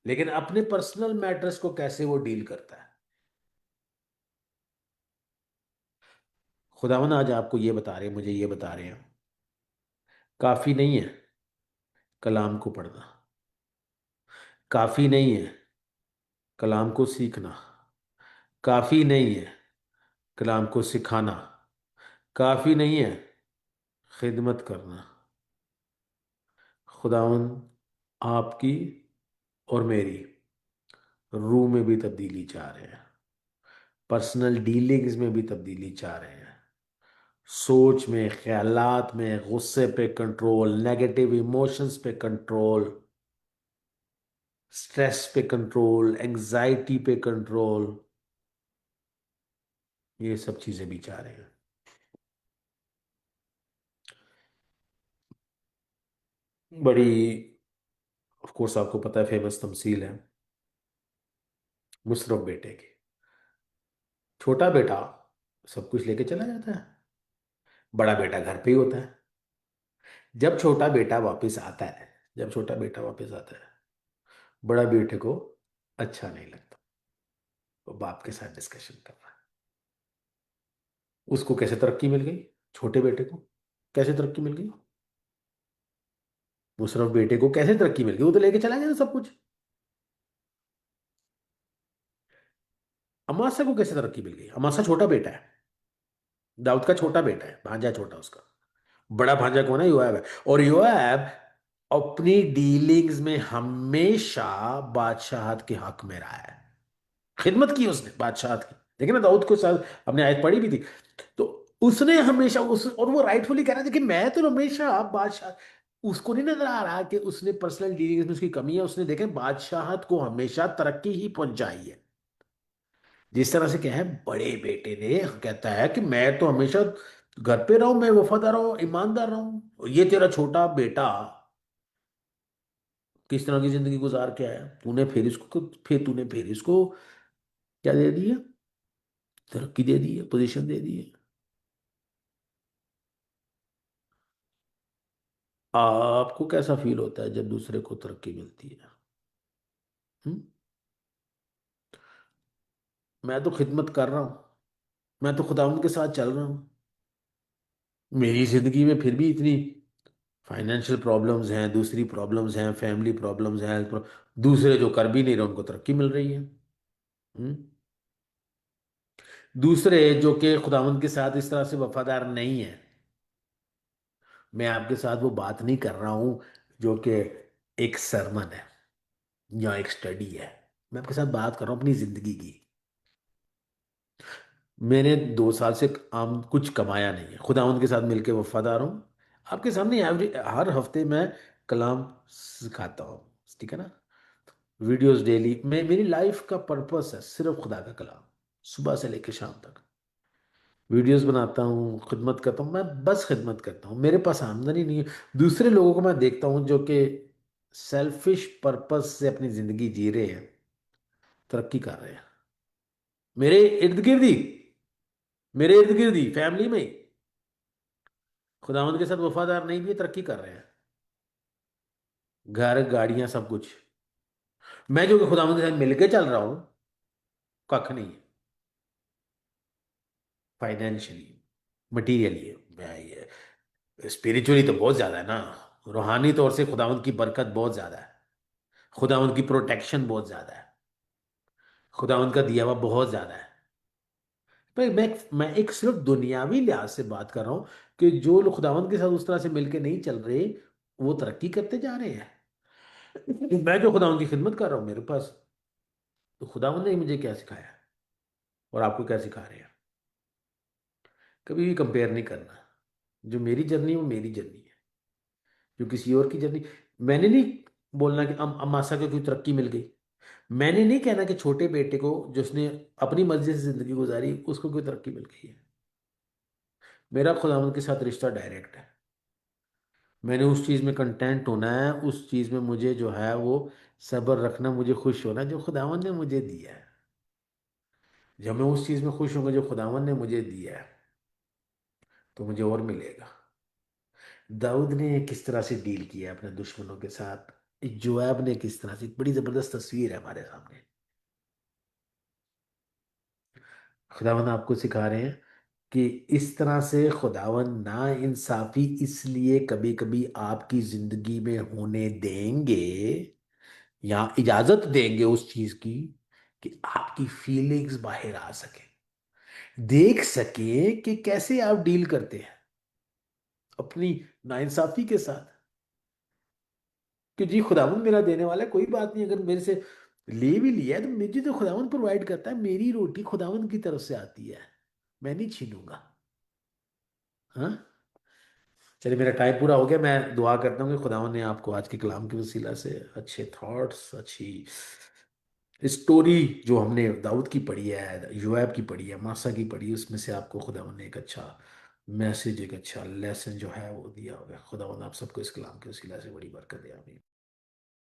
लेकिन अपने पर्सनल मैटर्स को कैसे वो डील करता है। खुदावन आज आपको ये बता रहे हैं, मुझे ये बता रहे हैं, काफी नहीं है कलाम को पढ़ना, काफी नहीं है कलाम को सीखना, काफी नहीं है कलाम को सिखाना, काफी नहीं है खिदमत करना। खुदावन आपकी और मेरी रूह में भी तब्दीली चाह रहे हैं, पर्सनल डीलिंग्स में भी तब्दीली चाह रहे हैं, सोच में, ख्यालात में, गुस्से पे कंट्रोल, नेगेटिव इमोशंस पे कंट्रोल, स्ट्रेस पे कंट्रोल, एंजाइटी पे कंट्रोल, ये सब चीजें भी चाह रहे हैं। बड़ी, ऑफ कोर्स आपको पता है, फेमस तमसील है मुशर्रफ बेटे की। छोटा बेटा सब कुछ लेके चला जाता है, बड़ा बेटा घर पे ही होता है। जब छोटा बेटा वापस आता है, जब छोटा बेटा वापस आता है, बड़ा बेटे को अच्छा नहीं लगता। वो बाप के साथ डिस्कशन कर रहा है, उसको कैसे तरक्की मिल गई, छोटे बेटे को कैसे तरक्की मिल गई, मुशर्रफ बेटे को कैसे तरक्की मिल गई, वो तो लेके चला गया था सब कुछ। अमासा को कैसे तरक्की मिल गई, अमासा छोटा बेटा है, दाऊद का छोटा बेटा है, भांजा है छोटा उसका। बड़ा भांजा कौन है, योआब है। और योआब अपनी डीलिंग्स में हमेशा बादशाहत के हक में रहा है, खिदमत की उसने बादशाहत की। देखिए ना, दाऊद को साथ अपने आयत पढ़ी भी थी, तो उसने हमेशा उस, और वो राइटफुली कह रहा था कि मैं तो हमेशा बादशाह। उसको नहीं नजर आ रहा कि उसने पर्सनल डीलिंग्स में उसकी कमी है, उसने देखे बादशाहत को हमेशा तरक्की ही पहुंचाई है। जिस तरह से क्या है, बड़े बेटे ने कहता है कि मैं तो हमेशा घर पे रहूं, मैं वफादार रहूं, ईमानदार रहूं, ये तेरा छोटा बेटा किस तरह की जिंदगी गुजार के आया, तूने फिर इसको क्या दे दिया, तरक्की दे दी है, पोजीशन दे दी है। आपको कैसा फील होता है जब दूसरे को तरक्की मिलती है? हम्म? मैं तो खिदमत कर रहा हूं, मैं तो खुदावंद के साथ चल रहा हूं, मेरी जिंदगी में फिर भी इतनी फाइनेंशियल प्रॉब्लम्स हैं, दूसरी प्रॉब्लम्स हैं, फैमिली प्रॉब्लम्स हैं, दूसरे जो कर भी नहीं रहे उनको तरक्की मिल रही है। हम्म? दूसरे जो कि खुदावंद के साथ इस तरह से वफादार नहीं है, मैं आपके साथ वो बात नहीं कर रहा हूं जो कि एक सरमन है या एक स्टडी है, मैं आपके साथ बात कर रहा हूं अपनी जिंदगी की। मैंने 2 साल से आम कुछ कमाया नहीं है, खुदावंद के साथ मिलके वफादार हूँ। आपके सामने हर हफ्ते मैं कलाम सिखाता हूँ, ठीक है ना, वीडियोस डेली। मैं, मेरी लाइफ का पर्पस है सिर्फ खुदा का कलाम, सुबह से लेकर शाम तक वीडियोस बनाता हूँ, खिदमत करता हूँ, मैं बस खिदमत करता हूँ, मेरे पास आमदनी नहीं है। दूसरे लोगों को मैं देखता हूँ जो कि सेल्फिश पर्पस से अपनी जिंदगी जी रहे हैं, तरक्की कर रहे हैं। मेरे इर्द गिर्द ही मेरे इर्द गिर्द ही फैमिली में ही खुदावंद के साथ वफादार नहीं भी तरक्की कर रहे हैं, घर गाड़ियां सब कुछ। मैं जो कि खुदावंद के साथ मिलके चल रहा हूं, कख नहीं है, फाइनेंशियली, मटीरियली, मैं ये स्पिरिचुअली तो बहुत ज्यादा है ना, रूहानी तौर से खुदावंद की बरकत बहुत ज्यादा है, खुदावंद की प्रोटेक्शन बहुत ज्यादा है, खुदावंद का दिया हुआ बहुत ज्यादा है। पर मैं एक सिर्फ दुनियावी लिहाज से बात कर रहा हूं कि जो लोग खुदावंद के साथ उस तरह से मिलके नहीं चल रहे, वो तरक्की करते जा रहे हैं। मैं जो खुदावंद की खिदमत कर रहा हूं, मेरे पास तो खुदावंद ने मुझे क्या सिखाया और आपको क्या सिखा रहे हैं, कभी भी कंपेयर नहीं करना। जो मेरी जर्नी है वो मेरी जर्नी है, जो किसी और की जर्नी। मैंने नहीं बोलना कि अमासा को कोई तरक्की मिल गई, मैंने नहीं कहना कि छोटे बेटे को जिसने अपनी मर्जी से जिंदगी गुजारी उसको कोई तरक्की मिल गई है। मेरा खुदावंद के साथ रिश्ता डायरेक्ट है, मैंने उस चीज़ में कंटेंट होना है, उस चीज़ में मुझे जो है वो सब्र रखना, मुझे खुश होना जो खुदावंद ने मुझे दिया है। जब मैं उस चीज़ में खुश होऊंगा जो खुदावंद ने मुझे दिया है, तो मुझे और मिलेगा। दाऊद ने किस तरह से डील किया अपने दुश्मनों के साथ, जोआब ने किस तरह से, बड़ी जबरदस्त तस्वीर है हमारे सामने। खुदावंद आपको सिखा रहे हैं कि इस तरह से खुदावंद ना इंसाफी इसलिए कभी कभी आपकी जिंदगी में होने देंगे या इजाजत देंगे उस चीज की कि आपकी फीलिंग्स बाहर आ सके, देख सके कि कैसे आप डील करते हैं अपनी नाइंसाफी के साथ। कि जी खुदावंद मेरा देने वाला है, कोई बात नहीं, अगर मेरे से ले भी लिया है तो मुझे तो खुदावंद प्रोवाइड करता है, मेरी रोटी खुदावंद की तरफ से आती है, मैं नहीं छीनूंगा। हाँ, चलिए, मेरा टाइम पूरा हो गया। मैं दुआ करता हूँ कि खुदावंद ने आपको आज के कलाम के वसीला से अच्छे थॉट्स, अच्छी स्टोरी जो हमने दाऊद की पढ़ी है, योएब की पढ़ी है, मासा की पढ़ी है, उसमें से आपको खुदावंद ने एक अच्छा मैसेज, एक अच्छा लेसन जो है वो दिया होगा। खुदावंद आप सबको इस कलाम के वसीला से बड़ी बरकत दे। आमीन।